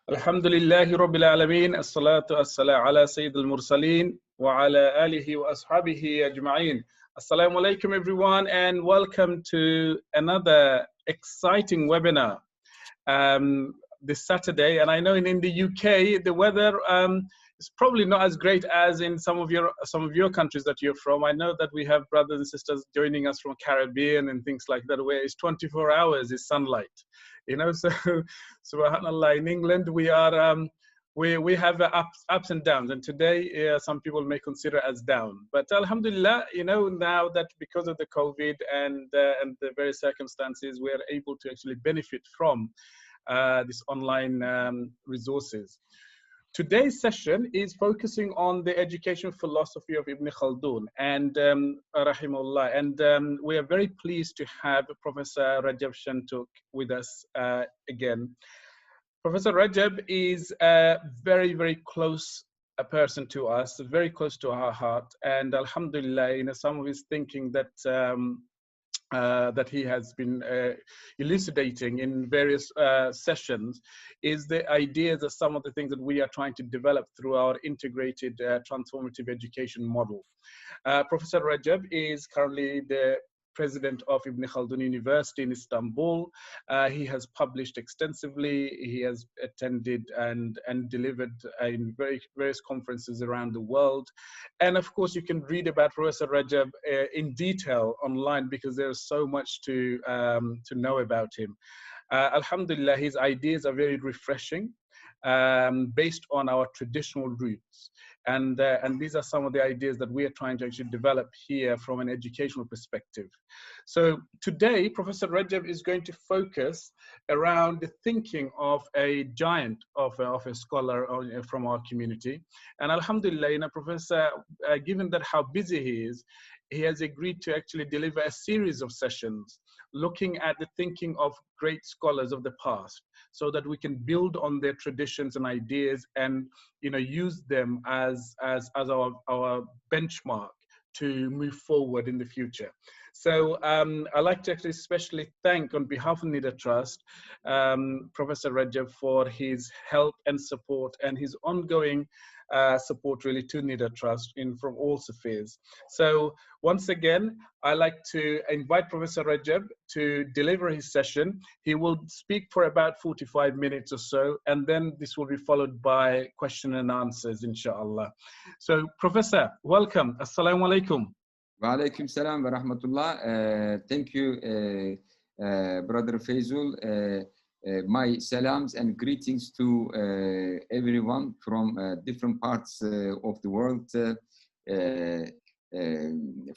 الحمد لله رب العالمين الصلاة والسلام على سيد المرسلين وعلى آله وأصحابه أجمعين. Assalamu alaikum everyone and welcome to another exciting webinar this Saturday. And I know in the UK the weather is probably not as great as in some of your countries that you're from. I know that we have brothers and sisters joining us from Caribbean and things like that, where it's 24 hours is sunlight. You know, so subhanallah, in England we are we have ups and downs, and today some people may consider as down. But alhamdulillah, you know, now that because of the COVID and the various circumstances, we are able to actually benefit from these online resources. Today's session is focusing on the education philosophy of Ibn Khaldun and rahimahullah, and we are very pleased to have Professor Recep Senturk with us again. Professor Recep is a very close person to us, very close to our heart, and alhamdulillah, you know, some of his thinking that that he has been elucidating in various sessions is the ideas of some of the things that we are trying to develop through our integrated transformative education model. Professor Recep is currently the president of Ibn Khaldun University in Istanbul. He has published extensively. He has attended and delivered in various conferences around the world. And of course, you can read about Professor Recep in detail online because there's so much to know about him. Alhamdulillah, his ideas are very refreshing, based on our traditional roots. And these are some of the ideas that we are trying to actually develop here from an educational perspective. So today, Professor Recep is going to focus around the thinking of a giant of a scholar from our community. And alhamdulillah, you know, Professor, given that how busy he is, he has agreed to actually deliver a series of sessions looking at the thinking of great scholars of the past, so that we can build on their traditions and ideas and, you know, use them as our benchmark to move forward in the future. So I'd like to actually especially thank, on behalf of NIDA Trust, Professor Recep for his help and support and his ongoing support really to NIDA Trust from all spheres. So once again, I'd like to invite Professor Recep to deliver his session. He will speak for about 45 minutes or so, and then this will be followed by question and answers, inshallah. So Professor, welcome. Assalamu alaikum. Wa alaikum salam wa rahmatullah. Thank you, Brother Faisal. My salams and greetings to everyone from different parts of the world,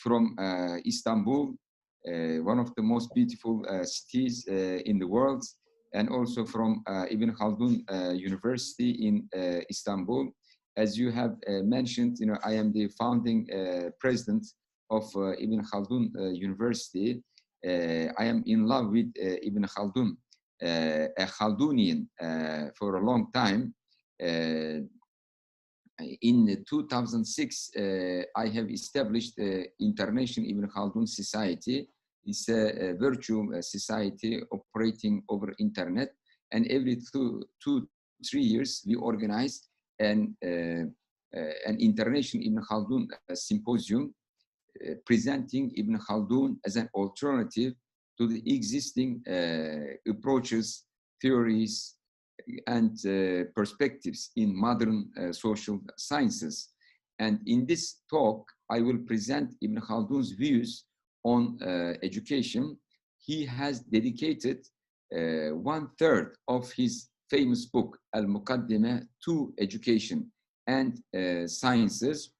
from Istanbul, one of the most beautiful cities in the world, and also from Ibn Khaldun University in Istanbul. As you have mentioned, you know, I am the founding president of Ibn Khaldun University. I am in love with Ibn Khaldun, a Khaldunian for a long time. In 2006, I have established the International Ibn Khaldun Society. It's a virtual society operating over internet, and every 2-3 years we organize an International Ibn Khaldun Symposium, presenting Ibn Khaldun as an alternative to the existing approaches, theories, and perspectives in modern social sciences. And in this talk, I will present Ibn Khaldun's views on education. He has dedicated 1/3 of his famous book, Al-Muqaddimah, to education and sciences.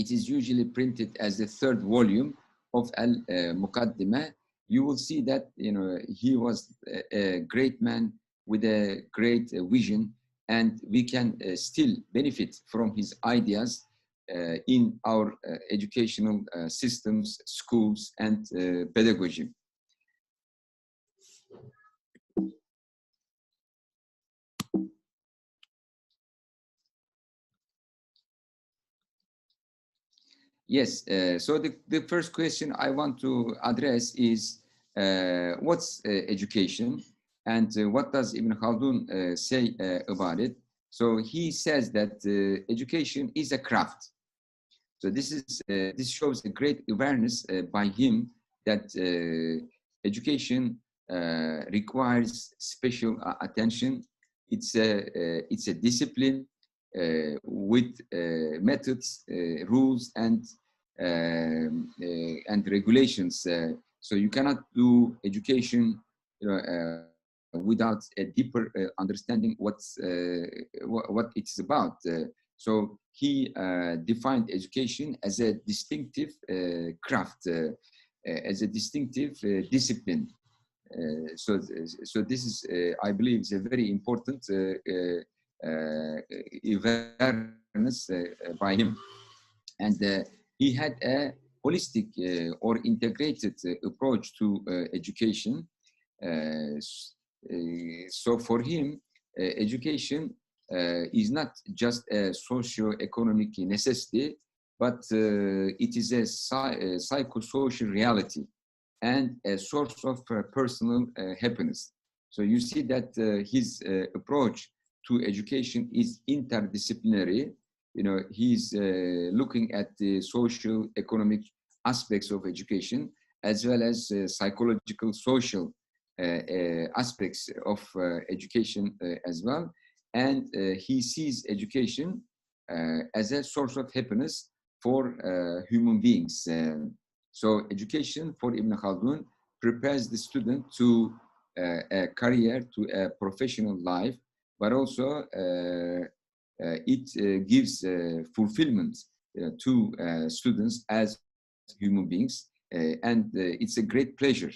It is usually printed as the 3rd volume of Al-Muqaddimah. You will see that, you know, he was a great man with a great vision, and we can still benefit from his ideas in our educational systems, schools, and pedagogy. Yes, so the first question I want to address is, what's education? And what does Ibn Khaldun say about it? So he says that education is a craft. So this shows a great awareness by him that education requires special attention. It's a discipline with methods, rules, and regulations. So you cannot do education, without a deeper understanding what it's about. So he defined education as a distinctive craft, as a distinctive discipline. So this is, I believe, is a very important awareness by him. And he had a holistic or integrated approach to education. So for him, education is not just a socio-economic necessity, but it is a psychosocial reality and a source of personal happiness. So you see that his approach to education is interdisciplinary. You know, he's looking at the social, economic aspects of education, as well as psychological, social aspects of education as well. And he sees education as a source of happiness for human beings. So education for Ibn Khaldun prepares the student to a career, to a professional life, but also it gives fulfillment to students as human beings. And it's a great pleasure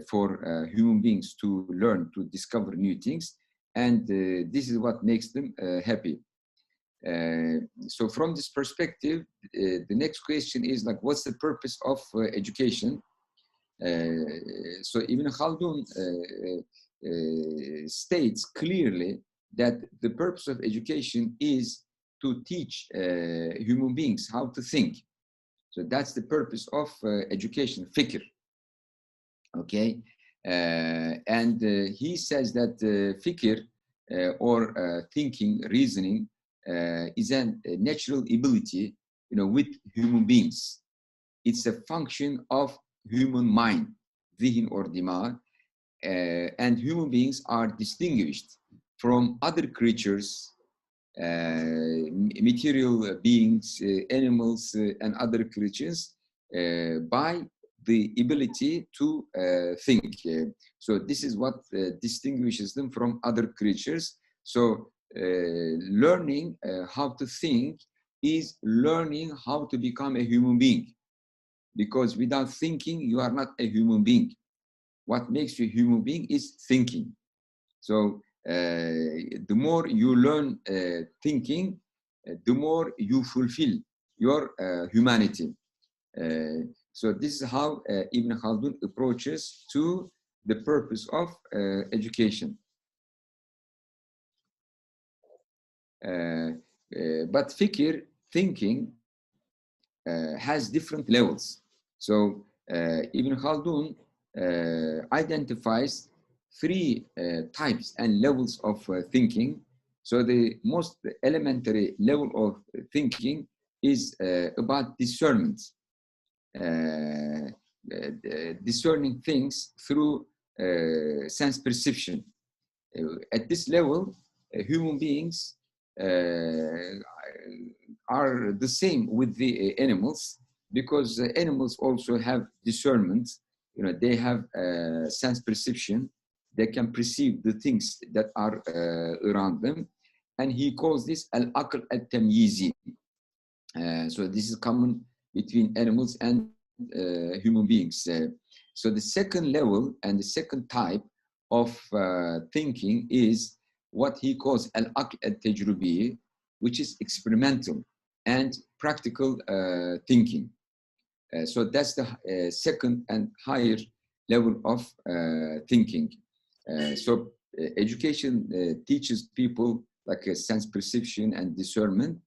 for human beings to learn, to discover new things. And this is what makes them happy. So from this perspective, the next question is like, what's the purpose of education? So Ibn Khaldun states clearly that the purpose of education is to teach human beings how to think. So that's the purpose of education, fikr. Okay, and he says that fikr or thinking, reasoning, is a natural ability, you know, with human beings. It's a function of human mind, zihin or dimag, and human beings are distinguished from other creatures, material beings, animals, and other creatures by the ability to think. So this is what distinguishes them from other creatures. So learning how to think is learning how to become a human being. Because without thinking, you are not a human being. What makes you a human being is thinking. So the more you learn thinking, the more you fulfill your humanity. So this is how Ibn Khaldun approaches to the purpose of education. But fikr, thinking, has different levels. So Ibn Khaldun identifies three types and levels of thinking. So the most elementary level of thinking is about discernment. Discerning things through sense perception. At this level, human beings are the same with the animals, because animals also have discernment. You know, they have sense perception. They can perceive the things that are around them, and he calls this al-aql al-tamyizi. So this is common between animals and human beings. So the second level and the second type of thinking is what he calls al-aql al-tajrubi, which is experimental and practical thinking. So that's the second and higher level of thinking. So education teaches people like a sense perception and discernment,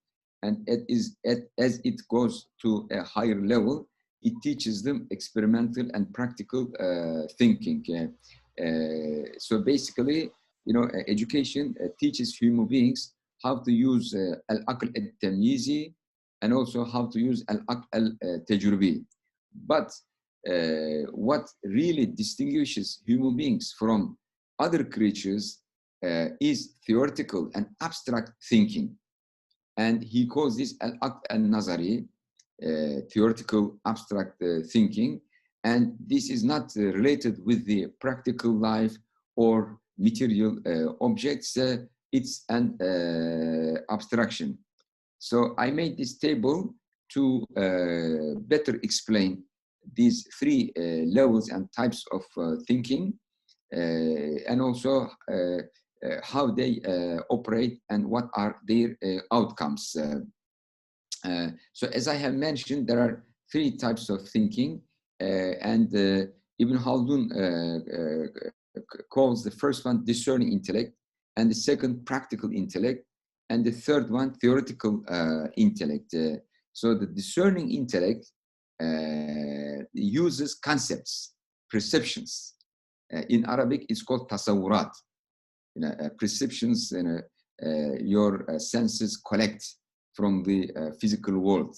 and as it goes to a higher level, it teaches them experimental and practical thinking. So basically, education teaches human beings how to use al-aql al-tamyizi and also how to use al-aql al-tajrubi. But what really distinguishes human beings from other creatures is theoretical and abstract thinking. And he calls this al-aql al-nazari, theoretical abstract thinking. And this is not related with the practical life or material objects. It's an abstraction. So I made this table to better explain these three levels and types of thinking, and also how they operate and what are their outcomes. So as I have mentioned, there are three types of thinking, and Ibn Khaldun calls the first one discerning intellect, and the second practical intellect, and the third one theoretical intellect. So the discerning intellect uses concepts, perceptions. In Arabic, it's called tasawurat. Perceptions, your senses collect from the physical world,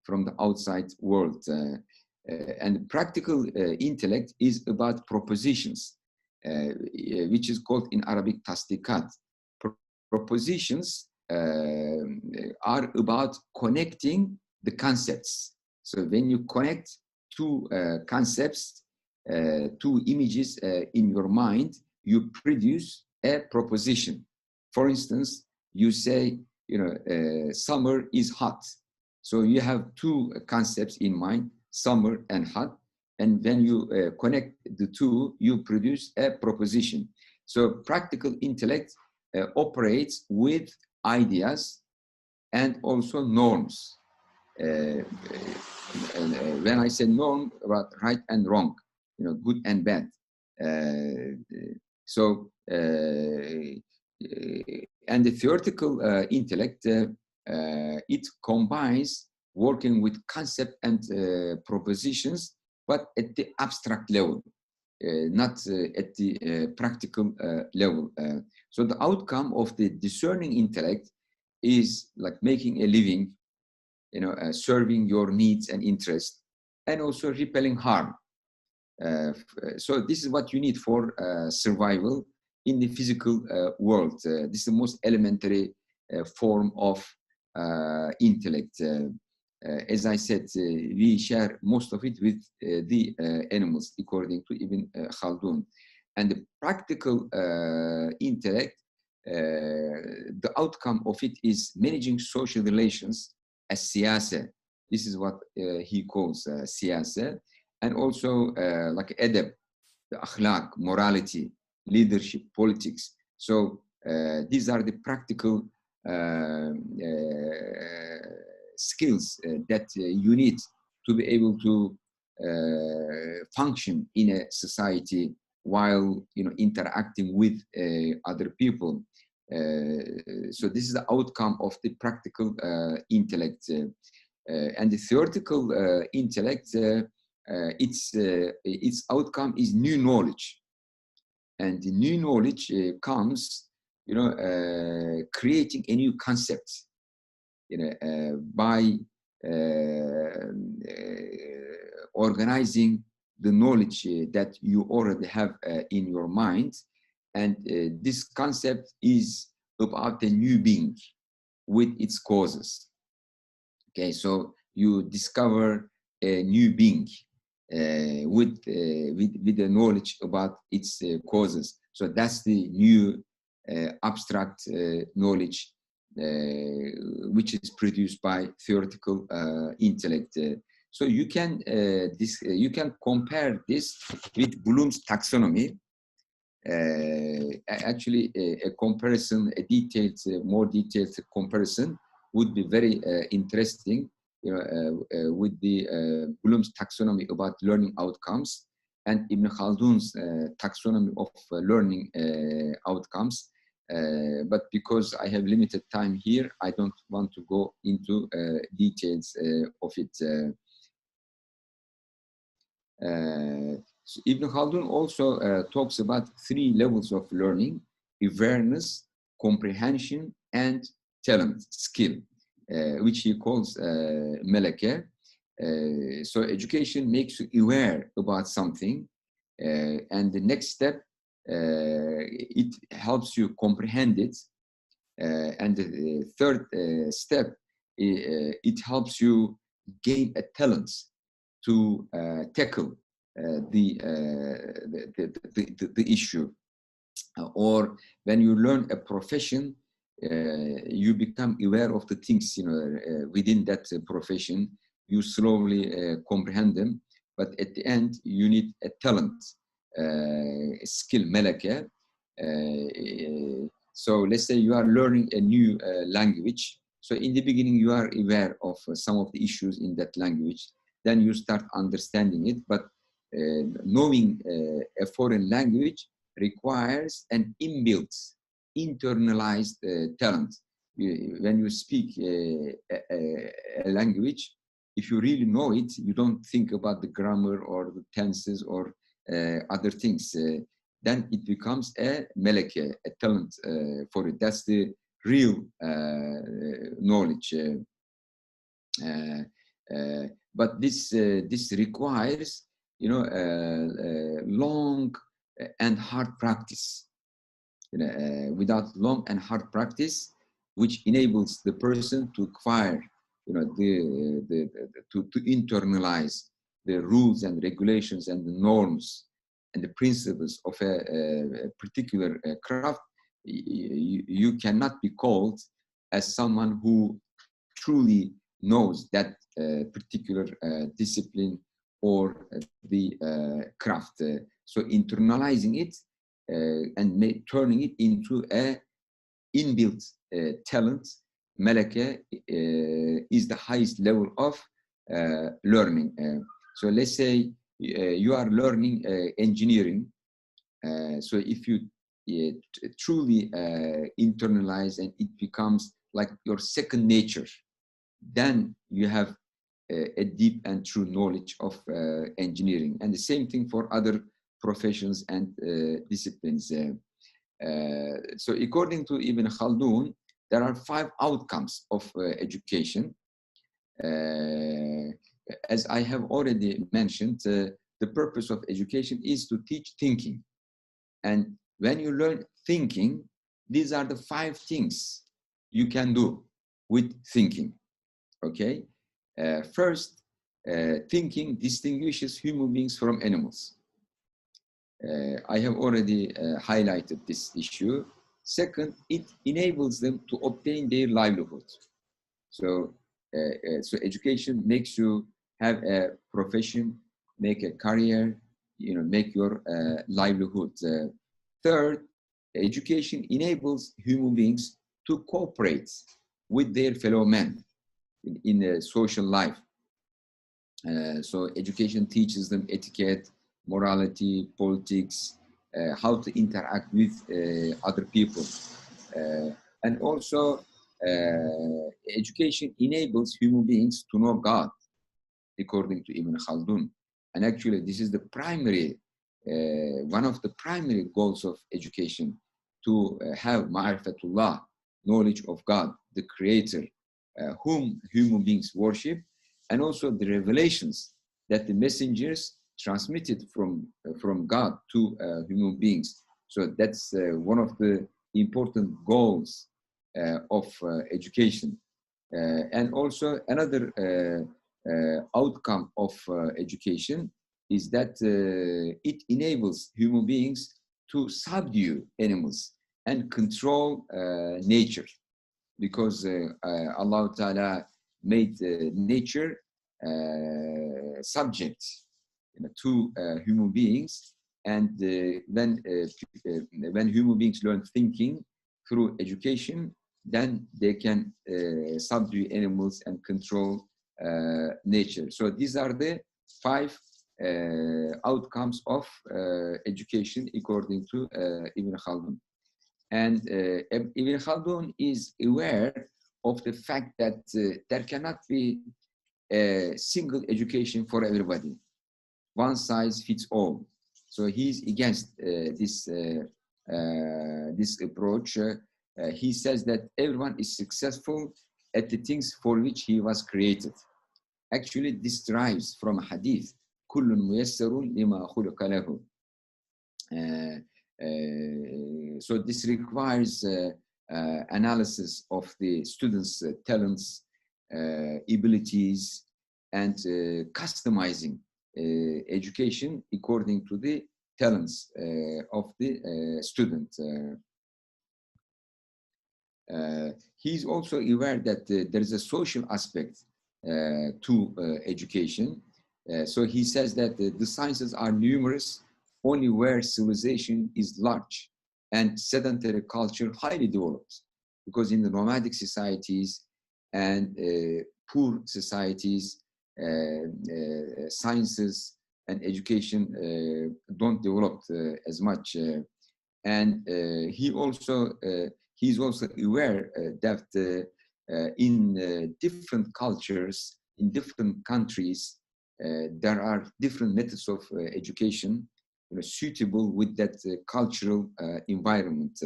from the outside world. And practical intellect is about propositions, which is called in Arabic tasdiqat. Propositions are about connecting the concepts. So when you connect two concepts, two images in your mind, you produce a proposition. For instance, you say, summer is hot. So you have two concepts in mind, summer and hot. And when you connect the two, you produce a proposition. So practical intellect operates with ideas and also norms. When I say norm, about right and wrong, good and bad. And the theoretical intellect, it combines working with concept and propositions, but at the abstract level, not at the practical level. So the outcome of the discerning intellect is like making a living, serving your needs and interests, and also repelling harm. So this is what you need for survival in the physical world. This is the most elementary form of intellect. As I said, we share most of it with the animals, according to Ibn Khaldun. And the practical intellect, the outcome of it is managing social relations as siyasa. This is what he calls siyasa. And also like adab, the akhlaq, morality, leadership, politics. So these are the practical skills that you need to be able to function in a society while interacting with other people. So this is the outcome of the practical intellect. And the theoretical intellect, its outcome is new knowledge. And the new knowledge comes, creating a new concept, by organizing the knowledge that you already have in your mind. And this concept is about a new being with its causes. Okay, so you discover a new being with the knowledge about its causes. So that's the new abstract knowledge which is produced by theoretical intellect. So you can compare this with Bloom's taxonomy. Actually, a comparison, more detailed comparison would be very interesting, with the Bloom's taxonomy about learning outcomes and Ibn Khaldun's taxonomy of learning outcomes. But because I have limited time here, I don't want to go into details of it. So Ibn Khaldun also talks about 3 levels of learning: awareness, comprehension, and talent, skill, which he calls meleke. So education makes you aware about something, and the next step, it helps you comprehend it, and the third step, it helps you gain a talent to tackle the issue. Or when you learn a profession, you become aware of the things, within that profession. You slowly comprehend them, but at the end, you need a talent, skill, meleke. So let's say you are learning a new language. So in the beginning, you are aware of some of the issues in that language. Then you start understanding it. But knowing a foreign language requires an inbuilt, internalized talent. When you speak a language, if you really know it, you don't think about the grammar or the tenses or other things. Then it becomes a meleke, a talent for it. That's the real knowledge. But this requires, long and hard practice. Without long and hard practice, which enables the person to acquire, to internalize the rules and regulations and the norms and the principles of a particular craft, you cannot be called as someone who truly knows that particular discipline or the craft. So internalizing it and turning it into a inbuilt talent, meleke, is the highest level of learning. So let's say you are learning engineering. So if you truly internalize and it becomes like your second nature, then you have a deep and true knowledge of engineering. And the same thing for other professions and disciplines. So according to Ibn Khaldun, there are 5 outcomes of education. As I have already mentioned, the purpose of education is to teach thinking. And when you learn thinking, these are the 5 things you can do with thinking. Okay? First, thinking distinguishes human beings from animals. I have already highlighted this issue. Second, it enables them to obtain their livelihood. So, so education makes you have a profession, make a career, make your livelihood. Third, education enables human beings to cooperate with their fellow men in a social life. So education teaches them etiquette, morality, politics, how to interact with other people. And also, education enables human beings to know God, according to Ibn Khaldun. And actually, this is the primary, one of the primary goals of education, to have ma'rifatullah, knowledge of God, the Creator, whom human beings worship, and also the revelations that the messengers transmitted from God to human beings. So that's one of the important goals of education. And also another outcome of education is that it enables human beings to subdue animals and control nature, because Allah Ta'ala made nature subject to human beings. And when human beings learn thinking through education, then they can subdue animals and control nature. So these are the 5 outcomes of education according to Ibn Khaldun. And Ibn Khaldun is aware of the fact that there cannot be a single education for everybody. One size fits all. So he's against this approach. He says that everyone is successful at the things for which he was created. Actually, this derives from a hadith, كُلٌّ مُيَسَّرٌ لِمَا خُلِقَ لَهُ. So this requires analysis of the students' talents, abilities, and customizing education according to the talents of the student. He's also aware that there is a social aspect to education. So he says that the sciences are numerous only where civilization is large and sedentary culture highly developed. Because in the nomadic societies and poor societies, sciences and education don't develop as much. And he's also aware that in different cultures, in different countries, there are different methods of education suitable with that cultural environment.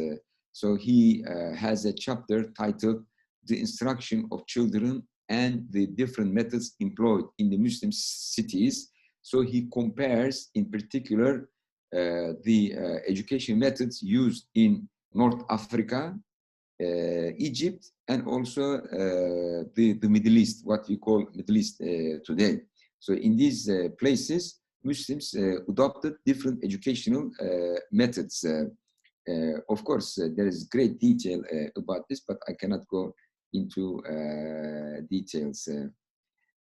So he has a chapter titled The Instruction of Children and the Different Methods Employed in the Muslim Cities. So he compares in particular the education methods used in North Africa, Egypt, and also the Middle East, what we call Middle East today. So in these places, Muslims adopted different educational methods. Of course, there is great detail about this, but I cannot go into details.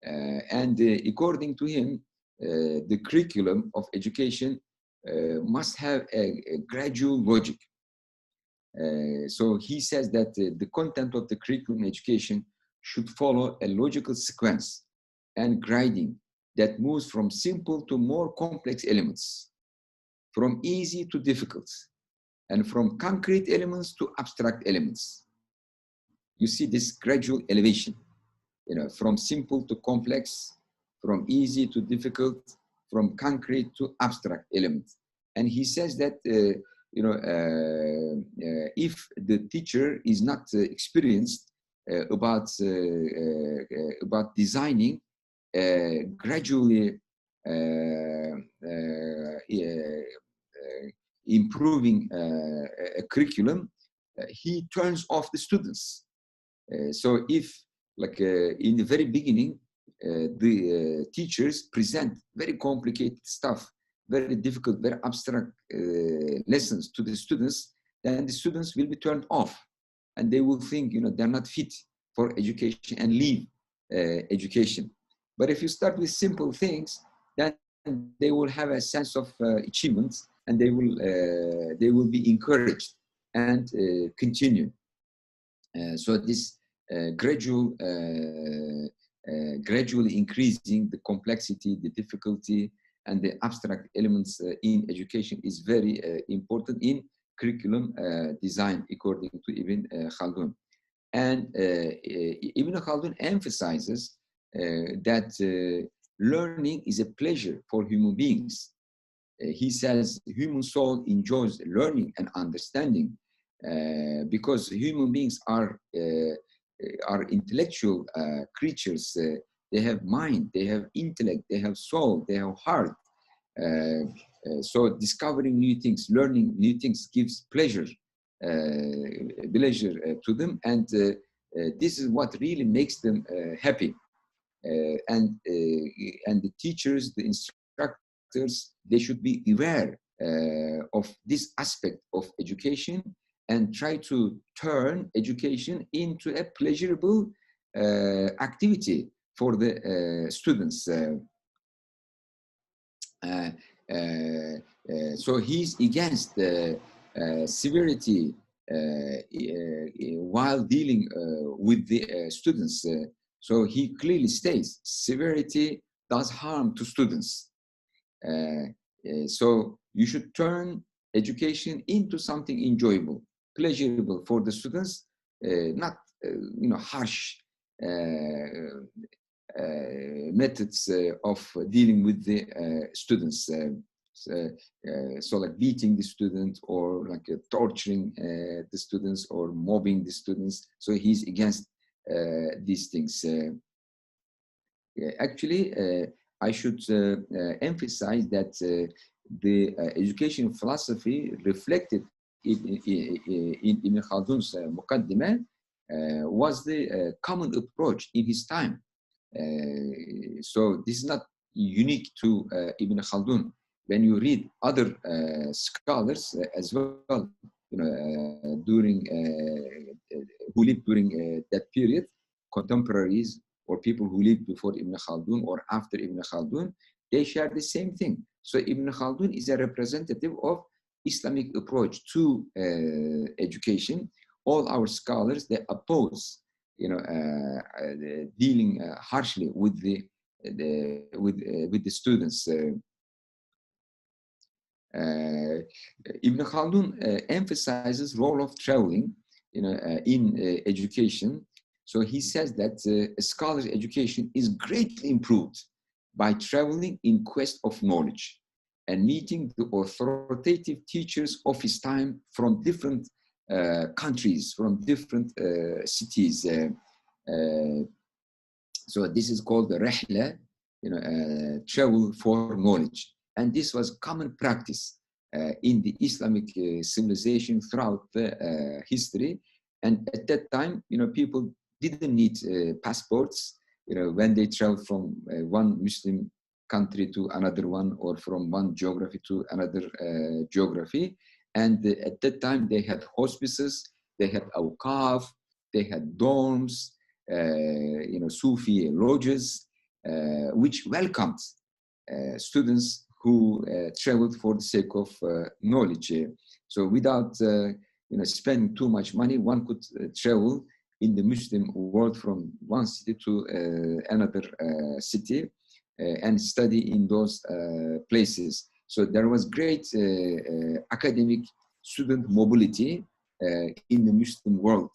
And according to him, the curriculum of education must have a gradual logic. So he says that the content of the curriculum education should follow a logical sequence and grading that moves from simple to more complex elements, from easy to difficult, and from concrete elements to abstract elements. You see this gradual elevation, from simple to complex, from easy to difficult, from concrete to abstract elements. And he says that if the teacher is not experienced about designing gradually improving a curriculum, he turns off the students. So if, like in the very beginning, the teachers present very complicated stuff, very difficult, very abstract lessons to the students, then the students will be turned off, and they will think, they're not fit for education and leave education. But if you start with simple things, then they will have a sense of achievement, and they will be encouraged and continue. So this gradually increasing the complexity, the difficulty, and the abstract elements in education is very important in curriculum design, according to Ibn Khaldun. And Ibn Khaldun emphasizes that learning is a pleasure for human beings. He says human soul enjoys learning and understanding because human beings are intellectual creatures. They have mind, they have intellect, they have soul, they have heart. So discovering new things, learning new things gives pleasure to them, and this is what really makes them happy. And the teachers, the instructors, they should be aware of this aspect of education and try to turn education into a pleasurable activity for the students. So he's against severity while dealing with the students. So he clearly states severity does harm to students. So you should turn education into something enjoyable, pleasurable for the students, not harsh methods of dealing with the students. So like beating the student or like torturing the students or mobbing the students. So he's against these things. Actually, I should emphasize that the education philosophy reflected in Ibn Khaldun's Muqaddimah was the common approach in his time. So this is not unique to Ibn Khaldun. When you read other scholars as well, during who lived during that period, contemporaries or people who lived before Ibn Khaldun or after Ibn Khaldun, they share the same thing. So Ibn Khaldun is a representative of Islamic approach to education. All our scholars, they oppose, dealing harshly with the students. Ibn Khaldun emphasizes role of traveling, in education. So he says that a scholar's education is greatly improved by traveling in quest of knowledge and meeting the authoritative teachers of his time from different countries, from different cities. So this is called the rihla, travel for knowledge. And this was common practice in the Islamic civilization throughout the history. And at that time, people didn't need passports, when they traveled from one Muslim country to another one, or from one geography to another geography. And at that time, they had hospices, they had awqaf, they had dorms, Sufi lodges, which welcomed students who traveled for the sake of knowledge. So without spending too much money, one could travel in the Muslim world from one city to another city and study in those places. So there was great academic student mobility in the Muslim world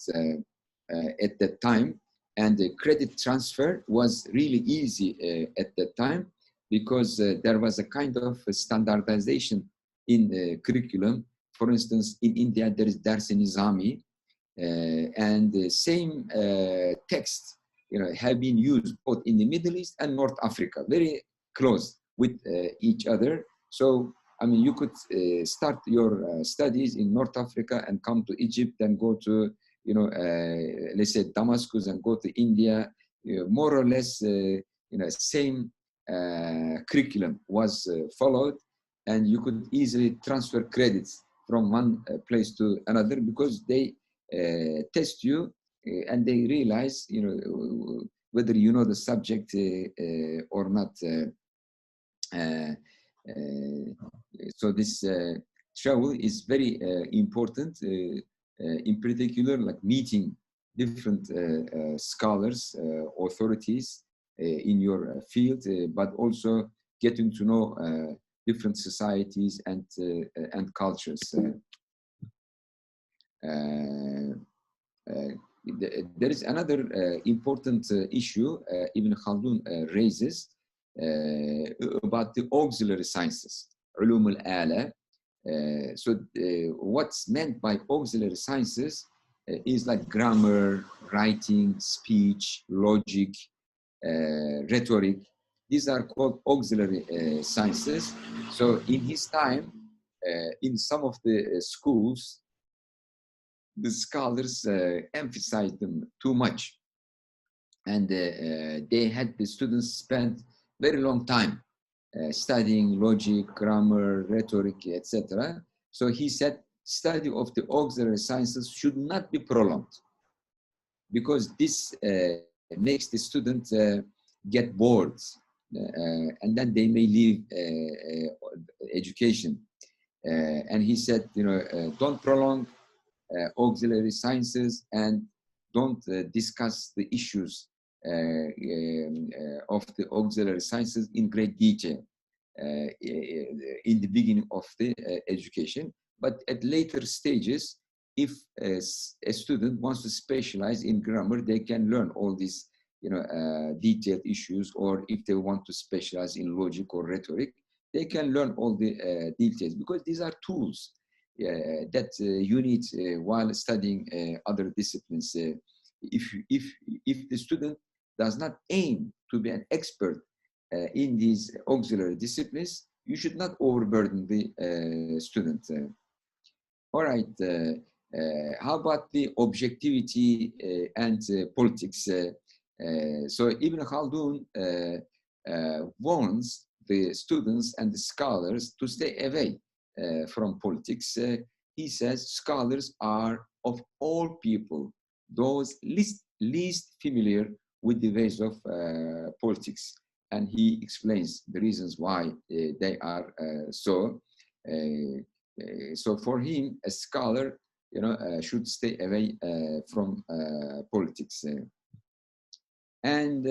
at that time. And the credit transfer was really easy at that time, because there was a kind of standardization in the curriculum. For instance, in India, there is Dars-e-Nizami, and the same text, have been used both in the Middle East and North Africa, very close with each other. So, I mean, you could start your studies in North Africa and come to Egypt and go to, let's say Damascus and go to India. More or less, same curriculum was followed, and you could easily transfer credits from one place to another, because they test you and they realize, whether you know the subject or not. So this travel is very important, in particular, like meeting different scholars, authorities in your field, but also getting to know different societies and cultures. There is another important issue Ibn Khaldun raises about the auxiliary sciences, ulum al-ala. So what's meant by auxiliary sciences is like grammar, writing, speech, logic, rhetoric. These are called auxiliary sciences. So in his time, in some of the schools, the scholars emphasized them too much. And they had the students spend very long time studying logic, grammar, rhetoric, etc. So he said, study of the auxiliary sciences should not be prolonged, because this makes the student get bored, and then they may leave education. And he said, don't prolong auxiliary sciences, and don't discuss the issues of the auxiliary sciences in great detail in the beginning of the education. But at later stages, if a student wants to specialize in grammar, they can learn all these detailed issues, or if they want to specialize in logic or rhetoric, they can learn all the details, because these are tools that you need while studying other disciplines. If the student does not aim to be an expert in these auxiliary disciplines, you should not overburden the student. All right. How about the objectivity and politics? So Ibn Khaldun warns the students and the scholars to stay away from politics. He says scholars are of all people those least familiar with the ways of politics, and he explains the reasons why they are so. So for him, a scholar, should stay away from politics. And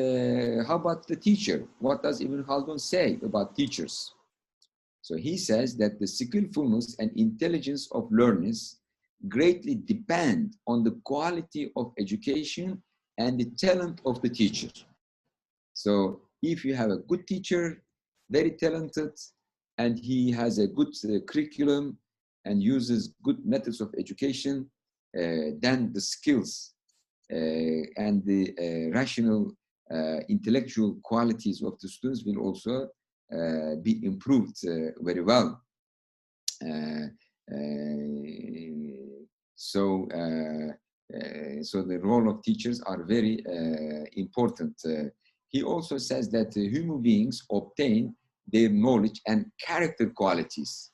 how about the teacher? What does Ibn Khaldun say about teachers? So he says that the skillfulness and intelligence of learners greatly depend on the quality of education and the talent of the teacher. So if you have a good teacher, very talented, and he has a good curriculum and uses good methods of education, then the skills and the rational intellectual qualities of the students will also be improved very well. So the role of teachers are very important. He also says that human beings obtain their knowledge and character qualities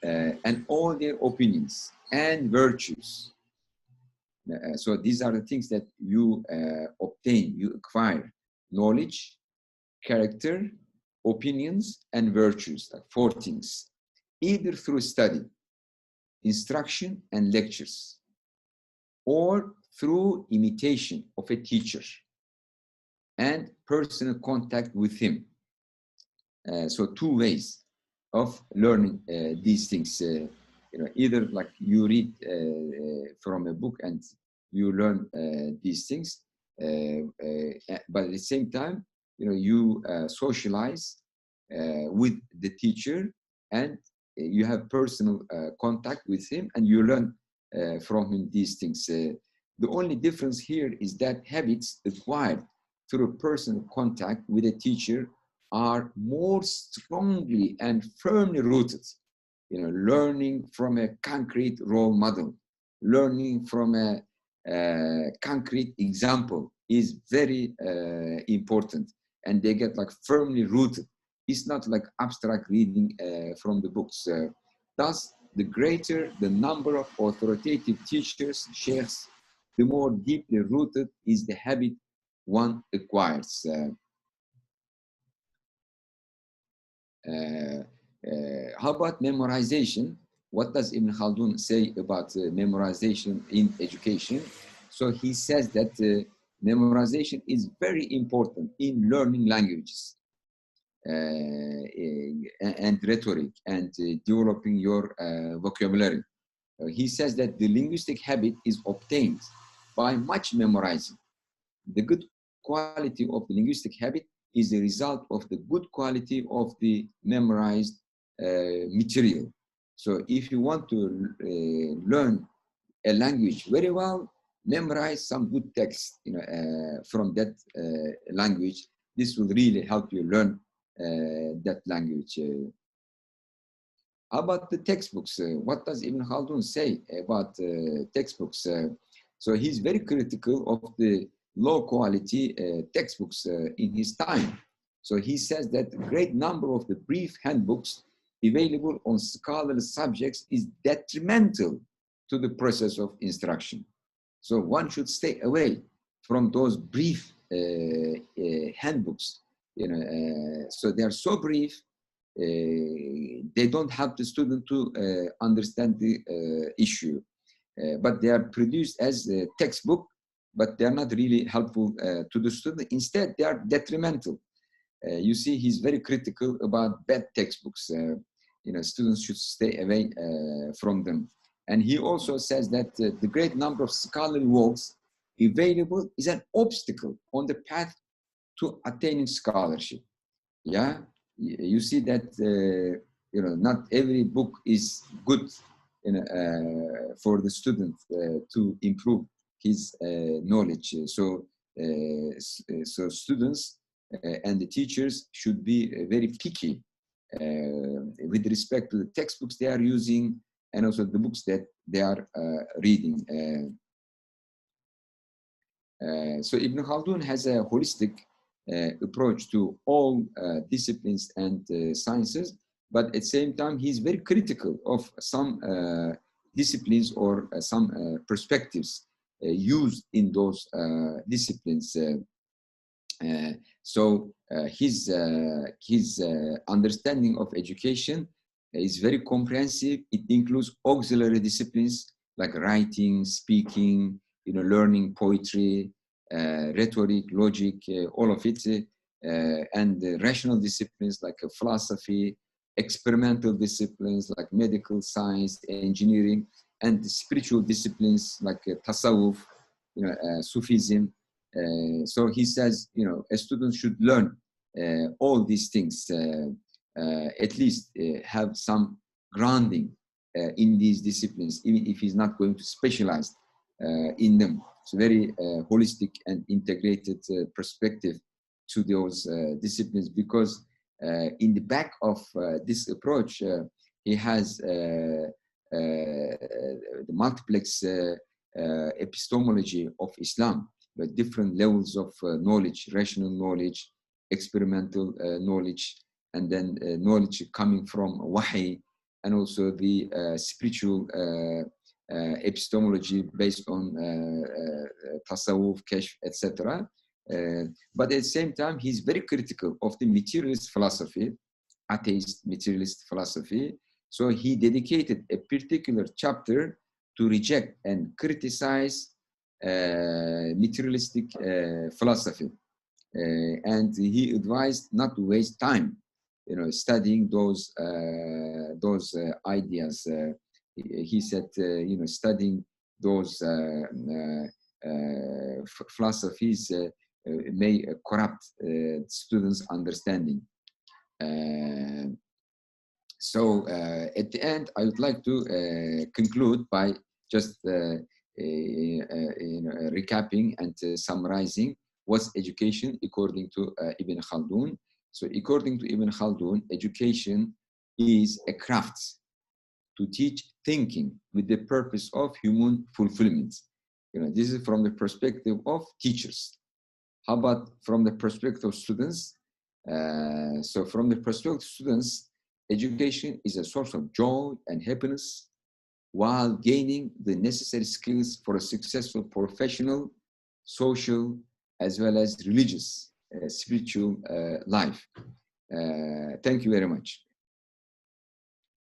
and all their opinions and virtues. So these are the things that you obtain, you acquire: knowledge, character, opinions, and virtues, like 4 things, either through study, instruction, and lectures, or through imitation of a teacher and personal contact with him. So 2 ways of learning these things. Either like you read from a book and you learn these things, but at the same time, you socialize with the teacher, and you have personal contact with him, and you learn from him these things. The only difference here is that habits acquired through personal contact with a teacher are more strongly and firmly rooted. Learning from a concrete role model, learning from a concrete example is very important, and they get like firmly rooted. It's not like abstract reading from the books. Thus, the greater the number of authoritative teachers, sheikhs, the more deeply rooted is the habit one acquires. How about memorization? What does Ibn Khaldun say about memorization in education? So he says that memorization is very important in learning languages and rhetoric and developing your vocabulary. He says that the linguistic habit is obtained by much memorizing. The good quality of the linguistic habit is the result of the good quality of the memorized material. So if you want to learn a language very well, memorize some good text from that language. This will really help you learn that language. How about the textbooks? What does Ibn Khaldun say about textbooks? So he's very critical of the low quality textbooks in his time. So he says that a great number of the brief handbooks available on scholarly subjects is detrimental to the process of instruction. So one should stay away from those brief handbooks. So they are so brief, they don't help the student to understand the issue. But they are produced as a textbook, but they are not really helpful to the student. Instead, they are detrimental. You see, he's very critical about bad textbooks. Students should stay away from them. And he also says that the great number of scholarly works available is an obstacle on the path to attaining scholarship. Yeah, you see that you know, not every book is good, you know, for the student to improve his knowledge. So students and the teachers should be very picky with respect to the textbooks they are using and also the books that they are reading. So Ibn Khaldun has a holistic approach to all disciplines and sciences, but at the same time, he's very critical of some disciplines or some perspectives used in those disciplines. So his understanding of education is very comprehensive. It includes auxiliary disciplines like writing, speaking, you know, learning poetry, rhetoric, logic, all of it, and rational disciplines like philosophy, experimental disciplines like medical science, engineering, and spiritual disciplines like tasawwuf, you know, Sufism. So he says, you know, a student should learn all these things, at least have some grounding in these disciplines, even if he's not going to specialize in them. It's a very holistic and integrated perspective to those disciplines, because in the back of this approach, he has the multiplex epistemology of Islam, with different levels of knowledge, rational knowledge, experimental knowledge, and then knowledge coming from wahi, and also the spiritual epistemology based on tasawwuf, kashf, etc. But at the same time, he's very critical of the materialist philosophy, atheist materialist philosophy. So he dedicated a particular chapter to reject and criticize materialistic philosophy. And he advised not to waste time, you know, studying those ideas. He said, you know, studying those philosophies may corrupt students' understanding. So at the end, I would like to conclude by just recapping and summarizing what's education according to Ibn Khaldun. So according to Ibn Khaldun, education is a craft to teach thinking with the purpose of human fulfillment. You know, this is from the perspective of teachers. How about from the perspective of students? So from the perspective of students, education is a source of joy and happiness while gaining the necessary skills for a successful professional, social, as well as religious, spiritual life. Thank you very much.